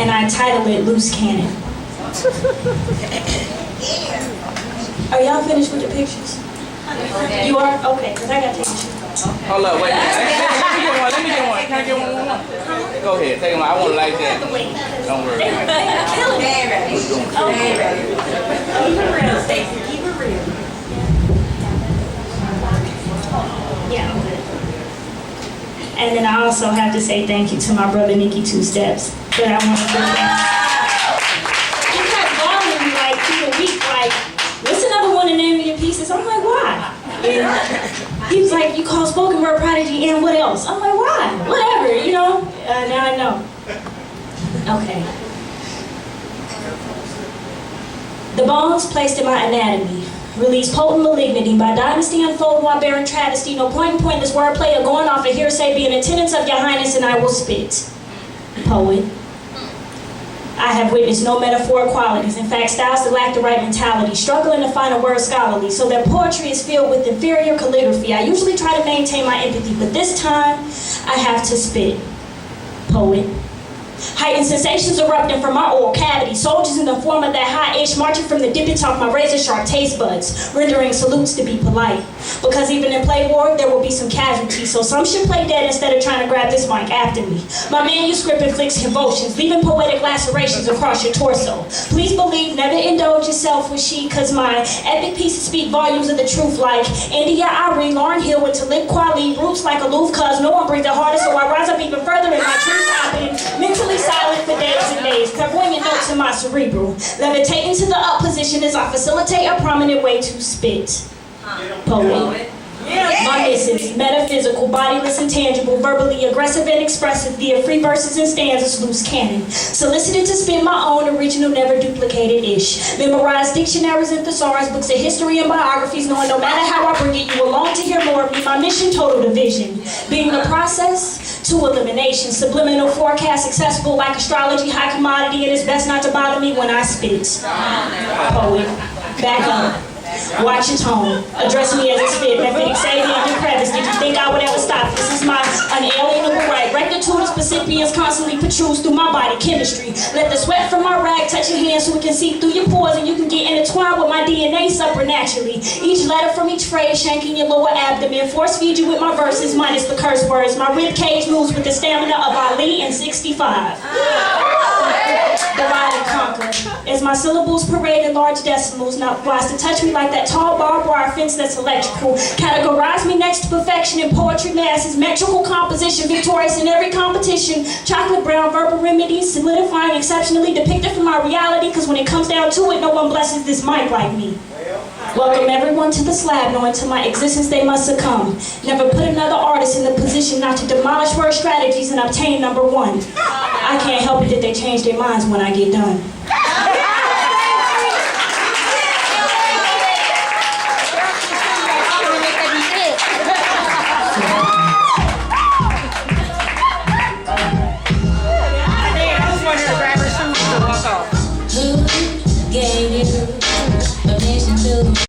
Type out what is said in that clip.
and I title it Loose Cannon. Are y'all finished with the pictures? You are? Okay, because I got to take a shoot. Hold up, wait. Let me get one. Can I get one? Go ahead, take one. I want to like that. Don't worry. Kill it. Okay. Keep it real, Stacy. Keep it real. Yeah, I'm good. And then I also have to say thank you to my brother Nikki Two Steps for that one. He kept calling me like through the week, like, what's another one to name of your pieces? I'm like, why? He was like, you call spoken word prodigy and what else? I'm like, why? Whatever, you know? Now I know. Okay. The bones placed in my anatomy release potent malignity by dynasty unfold while bearing travesty. No point in pointless wordplay or going off a hearsay. Be in attendance of your highness and I will spit. Poet. I have witnessed no metaphoric qualities. In fact, styles that lack the right mentality, struggling to find a word scholarly, so their poetry is filled with inferior calligraphy. I usually try to maintain my empathy, but this time, I have to spit. Poet. Heightened sensations erupting from my oral cavity. Soldiers in the form of that high-ish marching from the dippets off my razor-sharp taste buds, rendering salutes to be polite. Because even in play war, there will be some casualties, so some should play dead instead of trying to grab this mic after me. My manuscript inflicts convulsions, leaving poetic lacerations across your torso. Please believe, never indulge yourself with she, cause my epic pieces speak volumes of the truth like India Ari, Lauryn Hill with Talib Kweli, roots like aloof, cause no one breathes it harder, so I rise up even further in my truth stopping, mentally silent for days and days, clairvoyant notes in my cerebral, levitating to the up position as I facilitate a prominent way to spit. Poet. My misses, metaphysical, bodiless and tangible, verbally aggressive and expressive via free verses and stanzas, loose cannon. Solicited to spit my own original, never duplicated-ish. Memorize dictionaries and thesaurus, books of history and biographies, knowing no matter how I bring it, you along to hear more of me. My mission, total division. Being the process to elimination. Subliminal forecast accessible like astrology, high commodity, and it's best not to bother me when I spit. Poet. Back up. Watch your tone. Address me as a spit. Mephitic Savior in your crevice. Did you think I would ever stop? This is my unalienable right. Rectitude of recipients constantly protrudes through my body chemistry. Let the sweat from my rag touch your hand so it can seep through your pores and you can get intertwined with my DNA supernaturally. Each letter from each phrase shanking your lower abdomen. Force feed you with my verses minus the curse words. My rib cage moves with the stamina of Ali in 65. Divide and conquer. As my syllables parade in large decimals, not wise to touch me like that tall barbed wire fence that's electrical. Categorize me next to perfection in poetry masses, metrical composition, victorious in every competition. Chocolate brown verbal remedies, solidifying exceptionally depicted from my reality, because when it comes down to it, no one blesses this mic like me. Welcome everyone to the slab, knowing to my existence they must succumb. Never put another artist in the position not to demolish word strategies and obtain number one. I can't help it that they change their minds when I get done.